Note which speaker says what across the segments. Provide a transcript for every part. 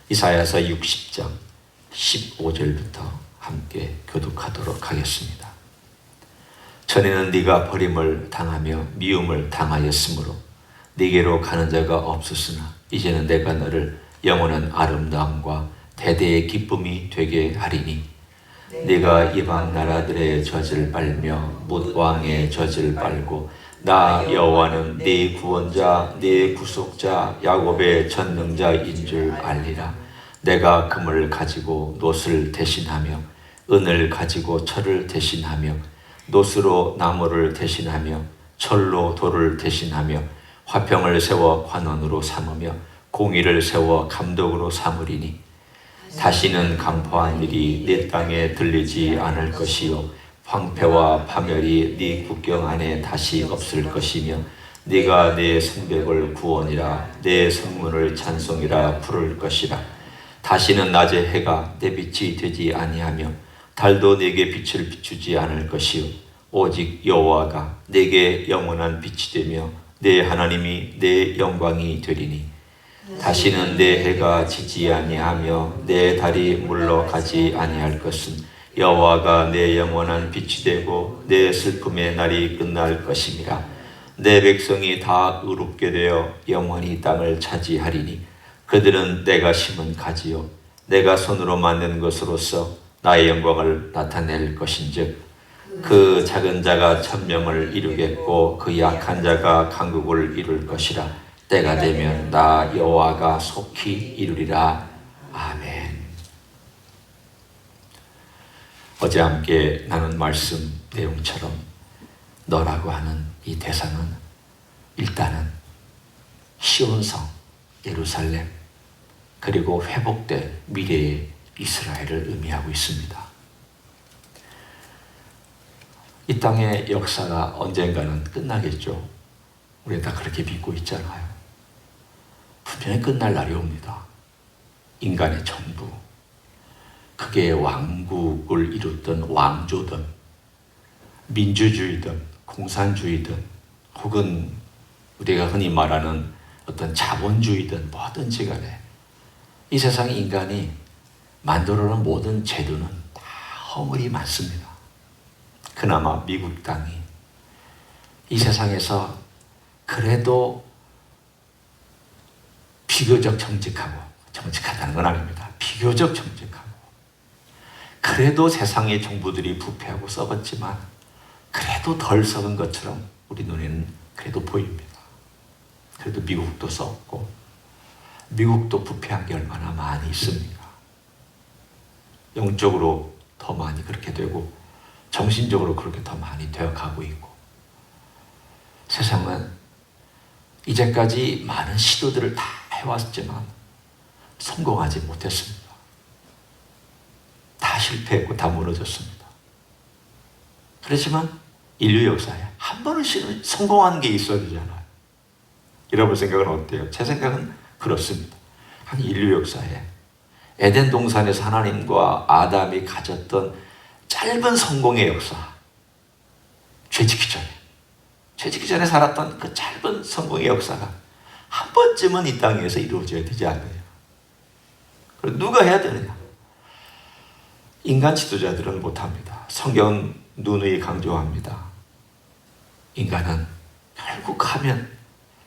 Speaker 1: 이사야서 60장 15절부터 함께 교독하도록 하겠습니다. 전에는 네가 버림을 당하며 미움을 당하였으므로 네게로 가는 자가 없었으나 이제는 내가 너를 영원한 아름다움과 대대의 기쁨이 되게 하리니 네가 이방 나라들의 젖을 빨며 뭇 왕의 젖을 빨고 나 여호와는 네 구원자 네 구속자 야곱의 전능자인 줄 알리라. 내가 금을 가지고 놋을 대신하며 은을 가지고 철을 대신하며 놋으로 나무를 대신하며 철로 돌을 대신하며 화평을 세워 관원으로 삼으며 공의를 세워 감독으로 삼으리니 다시는 강포한 일이 네 땅에 들리지 않을 것이요 황폐와 파멸이 네 국경 안에 다시 없을 것이며 네가 네 성벽을 구원이라 네 성문을 찬송이라 부를 것이라. 다시는 낮에 해가 내 빛이 되지 아니하며 달도 내게 빛을 비추지 않을 것이요 오직 여호와가 내게 영원한 빛이 되며 내 하나님이 내 영광이 되리니 다시는 내 해가 지지 아니하며 내 달이 물러가지 아니할 것은 여호와가 내 영원한 빛이 되고 내 슬픔의 날이 끝날 것임이라. 내 백성이 다 의롭게 되어 영원히 땅을 차지하리니 그들은 내가 심은 가지요 내가 손으로 만든 것으로서 나의 영광을 나타낼 것인즉 그 작은 자가 천명을 이루겠고 그 약한 자가 강국을 이룰 것이라. 때가 되면 나 여호와가 속히 이루리라. 아멘. 어제 함께 나눈 말씀 내용처럼 너라고 하는 이 대상은 일단은 시온성 예루살렘 그리고 회복될 미래의 이스라엘을 의미하고 있습니다. 이 땅의 역사가 언젠가는 끝나겠죠. 우리 다 그렇게 믿고 있잖아요. 분명히 끝날 날이 옵니다. 인간의 전부, 그게 왕국을 이뤘던 왕조든 민주주의든 공산주의든 혹은 우리가 흔히 말하는 어떤 자본주의든 뭐든지 간에 이 세상 인간이 만들어놓은 모든 제도는 다 허물이 많습니다. 그나마 미국 땅이 이 세상에서 그래도 비교적 정직하다는 건 아닙니다. 비교적 정직하고 그래도 세상의 정부들이 부패하고 썩었지만 그래도 덜 썩은 것처럼 우리 눈에는 그래도 보입니다. 그래도 미국도 썩고 미국도 부패한 게 얼마나 많이 있습니까? 영적으로 더 많이 그렇게 되고 정신적으로 그렇게 더 많이 되어가고 있고 세상은 이제까지 많은 시도들을 다 해왔지만 성공하지 못했습니다. 다 실패했고 다 무너졌습니다. 그렇지만 인류 역사에 한 번은 성공한 게 있어야 되잖아요. 여러분 생각은 어때요? 제 생각은 그렇습니다. 한 인류 역사에 에덴 동산에서 하나님과 아담이 가졌던 짧은 성공의 역사, 죄짓기 전에 살았던 그 짧은 성공의 역사가 한 번쯤은 이 땅에서 이루어져야 되지 않느냐. 그리고 누가 해야 되느냐? 인간 지도자들은 못합니다. 성경은 누누이 강조합니다. 인간은 결국 하면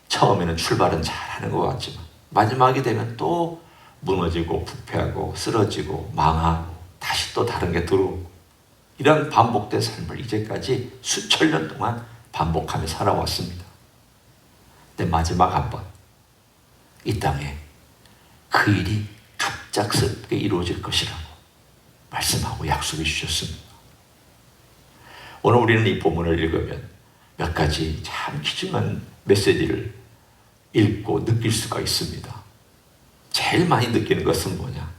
Speaker 1: 처음에는 출발은 잘하는 것 같지만 마지막이 되면 또 무너지고 부패하고 쓰러지고 망하고 다시 또 다른 게 들어오고 이런 반복된 삶을 이제까지 수천 년 동안 반복하며 살아왔습니다. 근데 마지막 한 번 이 땅에 그 일이 갑작스럽게 이루어질 것이라고 말씀하고 약속해 주셨습니다. 오늘 우리는 이 본문을 읽으면 몇 가지 참 귀중한 메시지를 읽고 느낄 수가 있습니다. 제일 많이 느끼는 것은 뭐냐?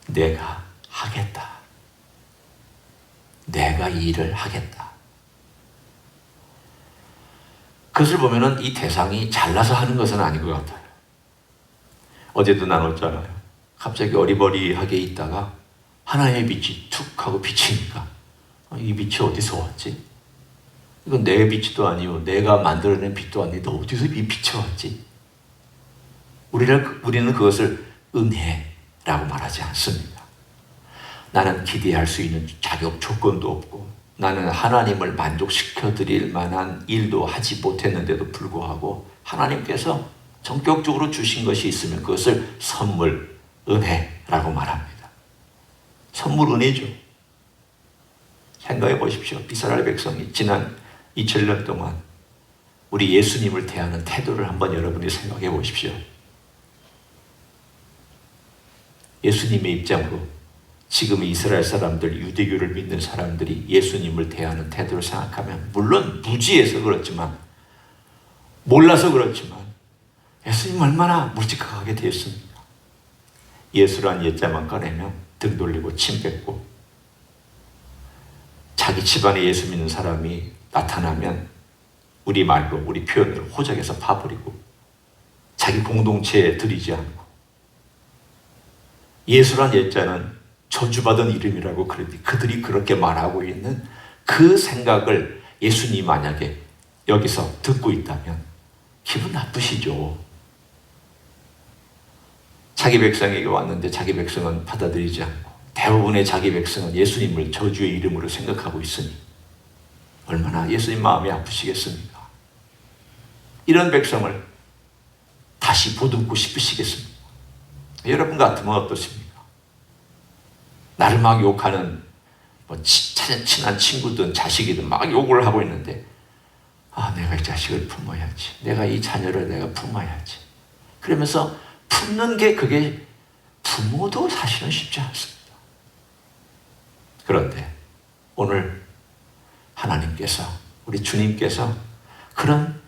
Speaker 1: 내가 하겠다. 내가 이 일을 하겠다. 그것을 보면은 이 대상이 잘나서 하는 것은 아닌 것 같아요. 어제도 나눴잖아요. 갑자기 어리버리하게 있다가 하나님의 빛이 툭 하고 비치니까 이 빛이 어디서 왔지? 이건 내 빛도 아니고 내가 만들어낸 빛도 아닌데 어디서 이 빛이 왔지? 우리는 그것을 은혜라고 말하지 않습니다. 나는 기대할 수 있는 자격 조건도 없고 나는 하나님을 만족시켜 드릴 만한 일도 하지 못했는데도 불구하고 하나님께서 전격적으로 주신 것이 있으면 그것을 선물, 은혜라고 말합니다. 선물, 은혜죠. 생각해 보십시오. 이스라엘 백성이 지난 2000년 동안 우리 예수님을 대하는 태도를 한번 여러분이 생각해 보십시오. 예수님의 입장으로 지금 이스라엘 사람들, 유대교를 믿는 사람들이 예수님을 대하는 태도를 생각하면 물론 무지해서 그렇지만 몰라서 그렇지만 예수님 얼마나 묵직하게 되었습니까? 예수란 예자만 꺼내면 등 돌리고 침 뱉고 자기 집안에 예수 믿는 사람이 나타나면 우리 말로 우리 표현으로 호적에서 파버리고 자기 공동체에 들이지 않고 예수란 예자는 저주받은 이름이라고 그러니 그들이 그렇게 말하고 있는 그 생각을 예수님이 만약에 여기서 듣고 있다면 기분 나쁘시죠. 자기 백성에게 왔는데 자기 백성은 받아들이지 않고 대부분의 자기 백성은 예수님을 저주의 이름으로 생각하고 있으니 얼마나 예수님 마음이 아프시겠습니까? 이런 백성을 다시 보듬고 싶으시겠습니까? 여러분 같으면 어떠십니까? 나를 막 욕하는 친한 친구든 자식이든 막 욕을 하고 있는데 내가 이 자식을 품어야지. 내가 이 자녀를 내가 품어야지. 그러면서 품는 게 그게 부모도 사실은 쉽지 않습니다. 그런데 오늘 하나님께서 우리 주님께서 그런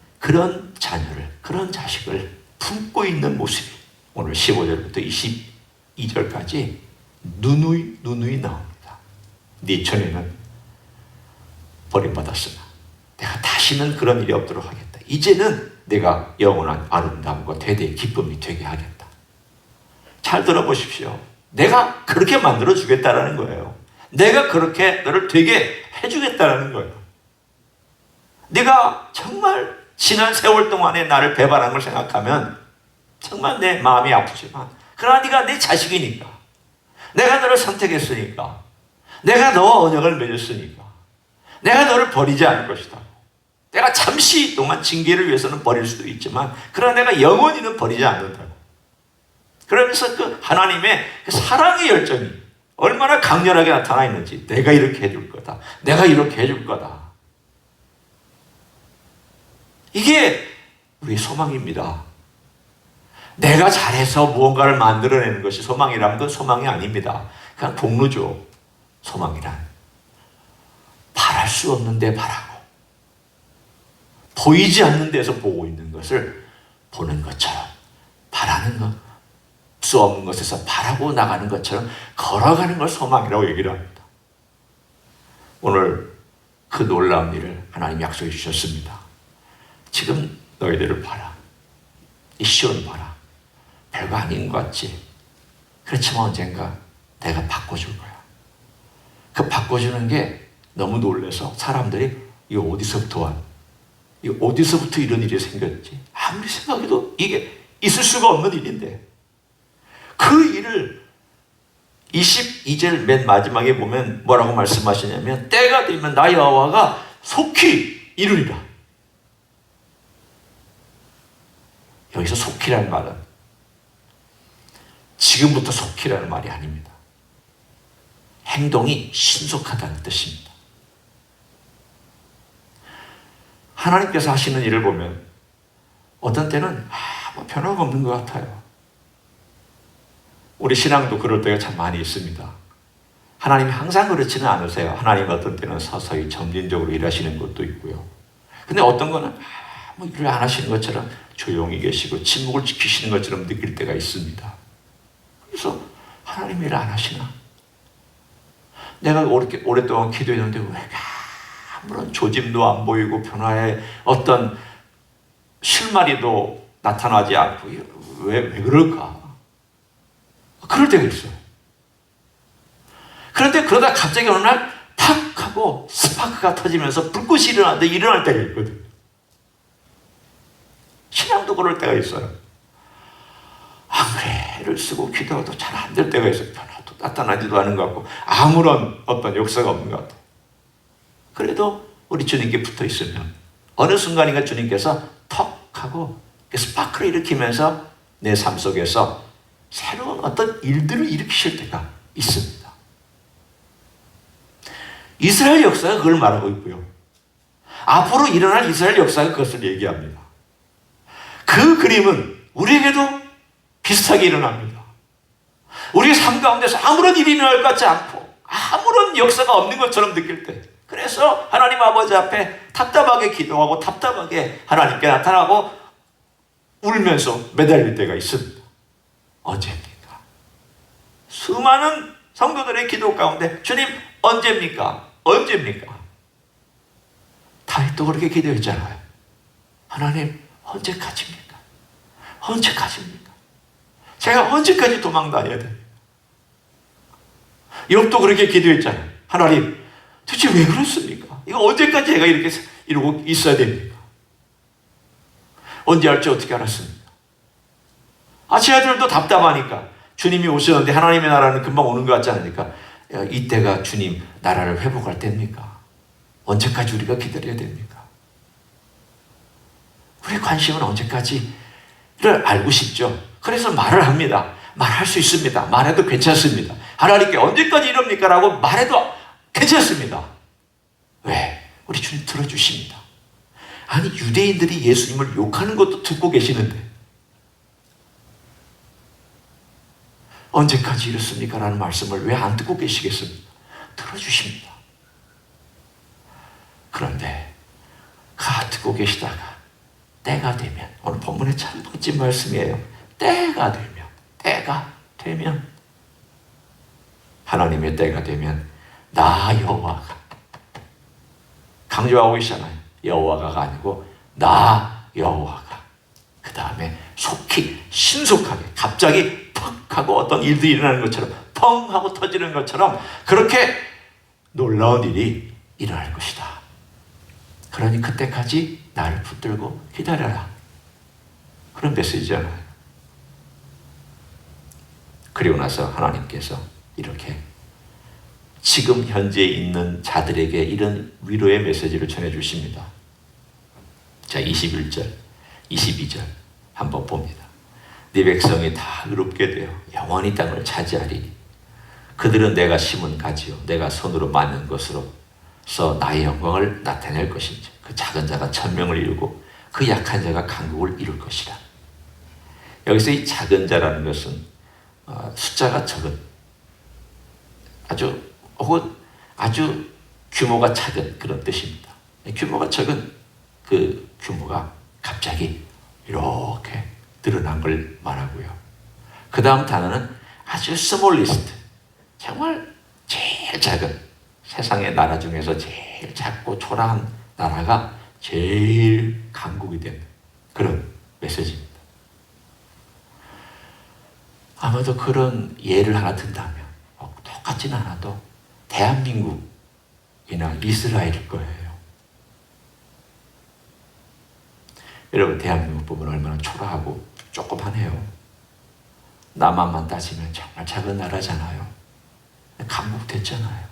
Speaker 1: 자녀를 그런 자식을 품고 있는 모습이 오늘 15절부터 22절까지 누누이 나옵니다. 네 전에는 버림받았으나 내가 다시는 그런 일이 없도록 하겠다. 이제는 내가 영원한 아름다움과 대대의 기쁨이 되게 하겠다. 잘 들어보십시오. 내가 그렇게 만들어 주겠다라는 거예요. 내가 그렇게 너를 되게 해주겠다라는 거예요. 네가 정말 지난 세월 동안에 나를 배반한 걸 생각하면 정말 내 마음이 아프지만 그러나 네가 내 자식이니까 내가 너를 선택했으니까 내가 너와 언약을 맺었으니까 내가 너를 버리지 않을 것이다. 내가 잠시 동안 징계를 위해서는 버릴 수도 있지만 그러나 내가 영원히는 버리지 않는다고. 그러면서 그 하나님의 그 사랑의 열정이 얼마나 강렬하게 나타나 있는지 내가 이렇게 해줄 거다. 내가 이렇게 해줄 거다. 이게 우리의 소망입니다. 내가 잘해서 무언가를 만들어내는 것이 소망이라면 그건 소망이 아닙니다. 그냥 공로죠. 소망이란 바랄 수 없는데 바라고 보이지 않는 데서 보고 있는 것을 보는 것처럼 바라는 것 수 없는 것에서 바라고 나가는 것처럼 걸어가는 걸 소망이라고 얘기를 합니다. 오늘 그 놀라운 일을 하나님 약속해 주셨습니다. 지금 너희들을 봐라. 이 시온 봐라. 별거 아닌 것 같지? 그렇지만 언젠가 내가 바꿔줄 거야. 그 바꿔주는 게 너무 놀라서 사람들이 이거 어디서부터 와? 이거 어디서부터 이런 일이 생겼지? 아무리 생각해도 이게 있을 수가 없는 일인데 그 일을 22절 맨 마지막에 보면 뭐라고 말씀하시냐면 때가 되면 나 여호와가 속히 이루리라. 여기서 속히라는 말은 지금부터 속히라는 말이 아닙니다. 행동이 신속하다는 뜻입니다. 하나님께서 하시는 일을 보면 어떤 때는 뭐 변화가 없는 것 같아요. 우리 신앙도 그럴 때가 참 많이 있습니다. 하나님이 항상 그렇지는 않으세요. 하나님 어떤 때는 서서히 점진적으로 일하시는 것도 있고요. 근데 어떤 거는 뭐 일을 안 하시는 것처럼 조용히 계시고 침묵을 지키시는 것처럼 느낄 때가 있습니다. 그래서 하나님 일 안 하시나? 내가 오랫동안 기도했는데 왜 아무런 조짐도 안 보이고 변화의 어떤 실마리도 나타나지 않고 왜 그럴까? 그럴 때가 있어요. 그런데 그러다 갑자기 어느 날 탁 하고 스파크가 터지면서 불꽃이 일어날 때가 있거든요. 신앙도 그럴 때가 있어요. 안 그래 애를 쓰고 기도해도 잘 안 될 때가 있어요. 변화도 나타나지도 않은 것 같고 아무런 어떤 역사가 없는 것 같아요. 그래도 우리 주님께 붙어 있으면 어느 순간인가 주님께서 턱 하고 스파크를 일으키면서 내 삶 속에서 새로운 어떤 일들을 일으키실 때가 있습니다. 이스라엘 역사가 그걸 말하고 있고요. 앞으로 일어날 이스라엘 역사가 그것을 얘기합니다. 그 그림은 우리에게도 비슷하게 일어납니다. 우리의 삶 가운데서 아무런 일이 일어날 것 같지 않고 아무런 역사가 없는 것처럼 느낄 때, 그래서 하나님 아버지 앞에 답답하게 기도하고 답답하게 하나님께 나타나고 울면서 매달릴 때가 있습니다. 언제입니까? 수많은 성도들의 기도 가운데 주님 언제입니까? 언제입니까? 다윗도 그렇게 기도했잖아요. 하나님 언제까지입니까? 언제까지입니까? 제가 언제까지 도망 다녀야 됩니까? 욥도 그렇게 기도했잖아요. 하나님 도대체 왜 그렇습니까? 이거 언제까지 제가 이렇게 이러고 있어야 됩니까? 언제 할지 어떻게 알았습니까? 제 아들도 답답하니까 주님이 오셨는데 하나님의 나라는 금방 오는 것 같지 않으니까 이때가 주님 나라를 회복할 때입니까? 언제까지 우리가 기다려야 됩니까? 우리의 관심은 언제까지를 알고 싶죠. 그래서 말을 합니다. 말할 수 있습니다. 말해도 괜찮습니다. 하나님께 언제까지 이럽니까? 라고 말해도 괜찮습니다. 왜? 우리 주님 들어주십니다. 아니 유대인들이 예수님을 욕하는 것도 듣고 계시는데 언제까지 이렇습니까? 라는 말씀을 왜 안 듣고 계시겠습니까? 들어주십니다. 그런데 듣고 계시다가 때가 되면, 오늘 본문에 참 멋진 말씀이에요. 때가 되면 하나님의 때가 되면 나 여호와가, 강조하고 계시잖아요. 여호와가 아니고 나 여호와가, 그 다음에 속히 신속하게 갑자기 퍽 하고 어떤 일들이 일어나는 것처럼 펑 하고 터지는 것처럼 그렇게 놀라운 일이 일어날 것이다. 그러니 그때까지 나를 붙들고 기다려라. 그런 메시지잖아요. 그리고 나서 하나님께서 이렇게 지금 현재 있는 자들에게 이런 위로의 메시지를 전해주십니다. 자, 21절, 22절 한번 봅니다. 네 백성이 다 의롭게 되어 영원히 땅을 차지하리니 그들은 내가 심은 가지요 내가 손으로 만든 것으로서 나의 영광을 나타낼 것인지 그 작은 자가 천명을 이루고 그 약한 자가 강국을 이룰 것이라. 여기서 이 작은 자라는 것은 숫자가 적은, 아주 규모가 작은 그런 뜻입니다. 규모가 적은 그 규모가 갑자기 이렇게 드러난 걸 말하고요. 그 다음 단어는 아주 스몰리스트, 정말 제일 작은, 세상의 나라 중에서 제일 작고 초라한 나라가 제일 강국이 된 그런 메시지입니다. 아마도 그런 예를 하나 든다면 똑같지는 않아도 대한민국이나 이스라엘일 거예요. 여러분, 대한민국 보면 얼마나 초라하고 조그만해요. 남한만 따지면 정말 작은 나라잖아요. 강국됐잖아요.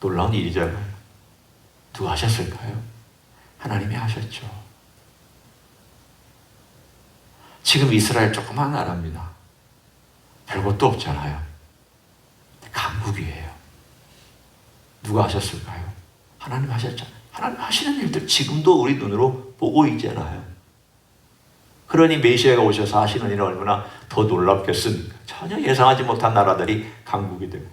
Speaker 1: 놀라운 일이잖아요. 누가 하셨을까요? 하나님이 하셨죠. 지금 이스라엘 조그만 나라입니다. 별것도 없잖아요. 강국이에요. 누가 하셨을까요? 하나님 하셨잖아요. 하나님 하시는 일들 지금도 우리 눈으로 보고 있잖아요. 그러니 메시아가 오셔서 하시는 일은 얼마나 더 놀랍겠습니까? 전혀 예상하지 못한 나라들이 강국이 되고,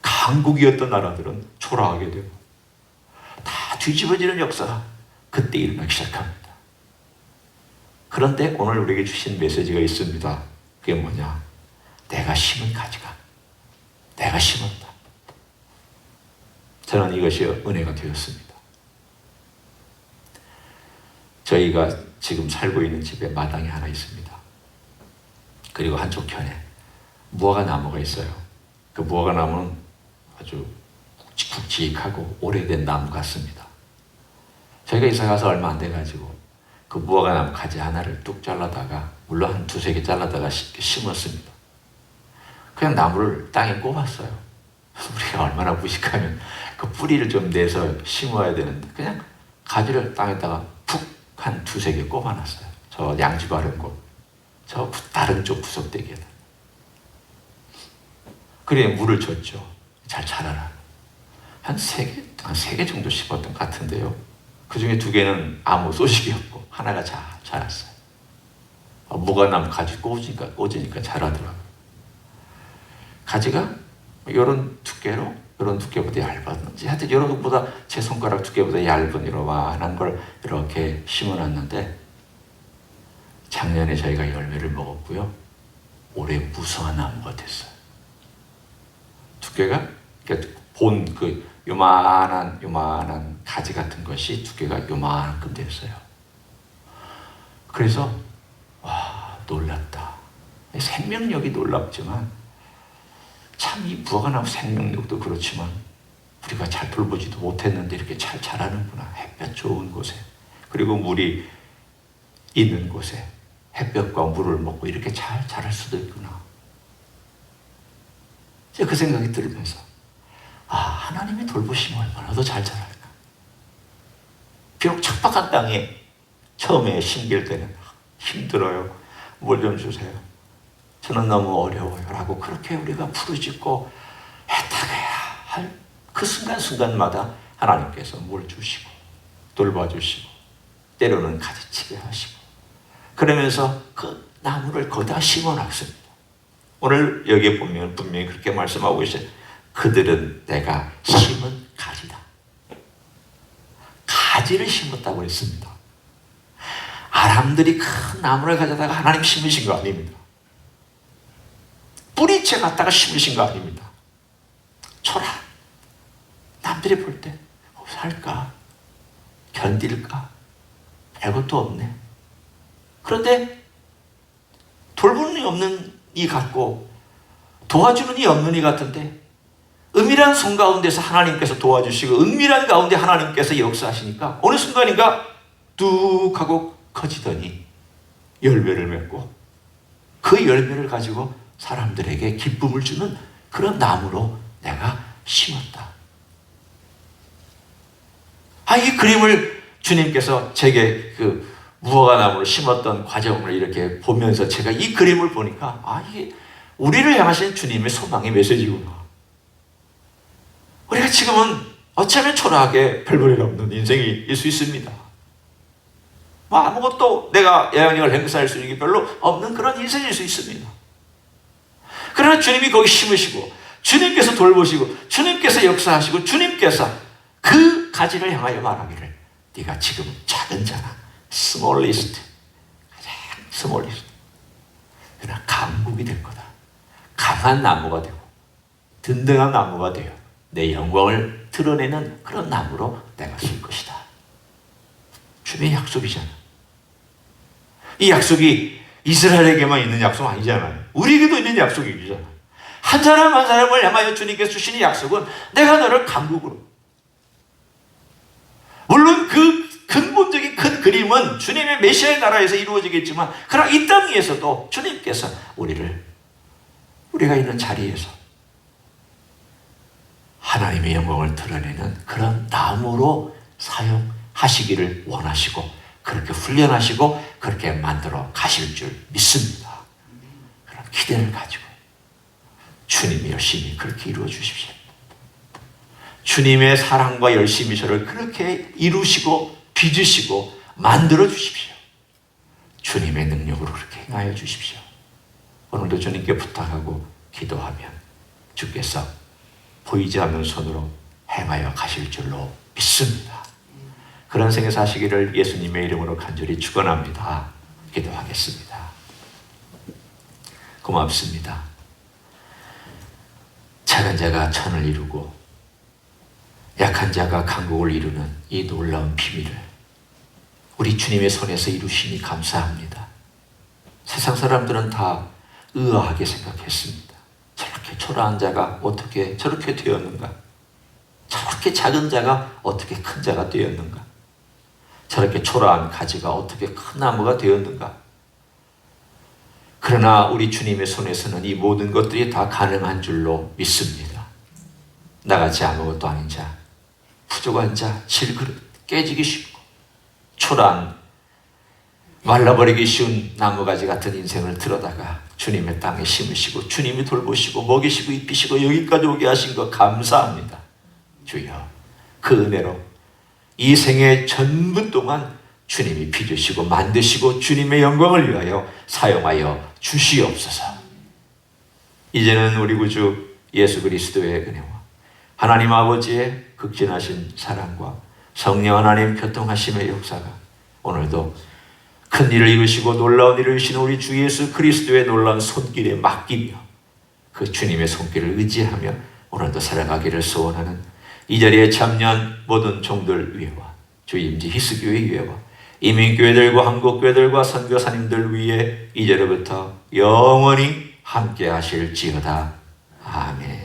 Speaker 1: 강국이었던 나라들은 초라하게 되고, 다 뒤집어지는 역사가 그때 일어나기 시작합니다. 그런데 오늘 우리에게 주신 메시지가 있습니다. 그게 뭐냐? 내가 심은 가지가 내가 심었다. 저는 이것이 은혜가 되었습니다. 저희가 지금 살고 있는 집에 마당이 하나 있습니다. 그리고 한쪽 편에 무화과 나무가 있어요. 그 무화과 나무는 아주 굵직굵직하고 오래된 나무 같습니다. 저희가 이사 가서 얼마 안 돼가지고 그 무화과나무 가지 하나를 뚝 잘라다가, 물론 한 두세 개 잘라다가 심었습니다. 그냥 나무를 땅에 꼽았어요. 우리가 얼마나 무식하면 그 뿌리를 좀 내서 심어야 되는데 그냥 가지를 땅에다가 푹 한 두세 개 꼽아놨어요. 저 양지 바른 곳, 저 다른 쪽 구석대기에다. 그래 물을 줬죠. 잘 자라라. 한 세 개 정도 심었던 것 같은데요. 그 중에 두 개는 아무 소식이 없고 하나가 잘 자랐어요. 무화과나무 가지 꽂으니까 자라더라고요. 가지가 이런 두께로, 이런 두께보다 얇았는지, 하여튼 이런 것보다 제 손가락 두께보다 얇은 이러한 걸 이렇게 심어놨는데, 작년에 저희가 열매를 먹었고요. 올해 무성한 나무가 됐어요. 두께가 본 그 요만한 가지 같은 것이 두께가 요만큼 됐어요. 그래서 와, 놀랐다. 생명력이 놀랍지만 참 이 무화과나무 생명력도 그렇지만 우리가 잘 돌보지도 못했는데 이렇게 잘 자라는구나. 햇볕 좋은 곳에, 그리고 물이 있는 곳에 햇볕과 물을 먹고 이렇게 잘 자랄 수도 있구나. 제가 그 생각이 들으면서 하나님이 돌보시면 얼마나 더 잘 자랄까. 비록 척박한 땅에 처음에 심길 때는 힘들어요. 물 좀 주세요. 저는 너무 어려워요. 라고 그렇게 우리가 부르짖고 애타게야 할 그 순간순간마다 하나님께서 물 주시고 돌봐주시고 때로는 가지치게 하시고 그러면서 그 나무를 거기다 심어놨습니다. 오늘 여기에 보면 분명히 그렇게 말씀하고 있어요. 그들은 내가 심은 가지다. 가지를 심었다고 했습니다. 아람들이 큰 나무를 가져다가 하나님 심으신 거 아닙니다. 뿌리채 갖다가 심으신 거 아닙니다. 초라. 남들이 볼 때 살까? 견딜까? 별것도 없네. 그런데 돌보는 이 없는 이 같고 도와주는 이 없는 이 같은데 은밀한 손 가운데서 하나님께서 도와주시고 은밀한 가운데 하나님께서 역사하시니까 어느 순간인가 뚝 하고 커지더니 열매를 맺고 그 열매를 가지고 사람들에게 기쁨을 주는 그런 나무로 내가 심었다. 이 그림을 주님께서 제게 그 무화과나무를 심었던 과정을 이렇게 보면서 제가 이 그림을 보니까 이게 우리를 향하신 주님의 소망의 메시지구나. 우리가 지금은 어쩌면 초라하게 별 볼 일 없는 인생일 수 있습니다. 아무것도 내가 영향력을 행사할 수 있는 게 별로 없는 그런 인생일 수 있습니다. 그러나 주님이 거기 심으시고 주님께서 돌보시고 주님께서 역사하시고 주님께서 그 가지를 향하여 말하기를 네가 지금 작은 자나 스몰리스트, 가장 스몰리스트, 그러나 강국이 될 거다. 강한 나무가 되고 든든한 나무가 되어 내 영광을 드러내는 그런 나무로 내가 쓸 것이다. 주님의 약속이잖아. 이 약속이 이스라엘에게만 있는 약속 아니잖아요. 우리에게도 있는 약속이잖아. 한 사람 한 사람을 향하여 주님께서 주시는 약속은 내가 너를 강국으로. 물론 그 근본적인 큰 그림은 주님의 메시아의 나라에서 이루어지겠지만 그러나 이 땅 위에서도 주님께서 우리가 있는 자리에서 하나님의 영광을 드러내는 그런 나무로 사용하시기를 원하시고 그렇게 훈련하시고 그렇게 만들어 가실 줄 믿습니다. 그런 기대를 가지고 주님이 열심히 그렇게 이루어 주십시오. 주님의 사랑과 열심히 저를 그렇게 이루시고 빚으시고 만들어 주십시오. 주님의 능력으로 그렇게 행하여 주십시오. 오늘도 주님께 부탁하고 기도하면 주께서 보이지 않는 손으로 행하여 가실 줄로 믿습니다. 그런 생애 사시기를 예수님의 이름으로 간절히 축원합니다. 기도하겠습니다. 고맙습니다. 작은 자가 천을 이루고 약한 자가 강국을 이루는 이 놀라운 비밀을 우리 주님의 손에서 이루시니 감사합니다. 세상 사람들은 다 의아하게 생각했습니다. 저렇게 초라한 자가 어떻게 저렇게 되었는가? 저렇게 작은 자가 어떻게 큰 자가 되었는가? 저렇게 초라한 가지가 어떻게 큰 나무가 되었는가? 그러나 우리 주님의 손에서는 이 모든 것들이 다 가능한 줄로 믿습니다. 나같이 아무것도 아닌 자, 부족한 자, 질그릇, 깨지기 쉽고 초라한 말라버리기 쉬운 나무가지 같은 인생을 들어다가 주님의 땅에 심으시고 주님이 돌보시고 먹이시고 입히시고 여기까지 오게 하신 것 감사합니다. 주여, 그 은혜로 이 생애 전부 동안 주님이 빚으시고 만드시고 주님의 영광을 위하여 사용하여 주시옵소서. 이제는 우리 구주 예수 그리스도의 은혜와 하나님 아버지의 극진하신 사랑과 성령 하나님 교통하심의 역사가 오늘도 큰 일을 이루시고 놀라운 일을 이루시는 우리 주 예수 그리스도의 놀라운 손길에 맡기며 그 주님의 손길을 의지하며 오늘도 살아가기를 소원하는 이 자리에 참여한 모든 종들 위에와 주 임지 히스교회 위에와 이민교회들과 한국교회들과 선교사님들 위에 이제로부터 영원히 함께 하실지어다. 아멘.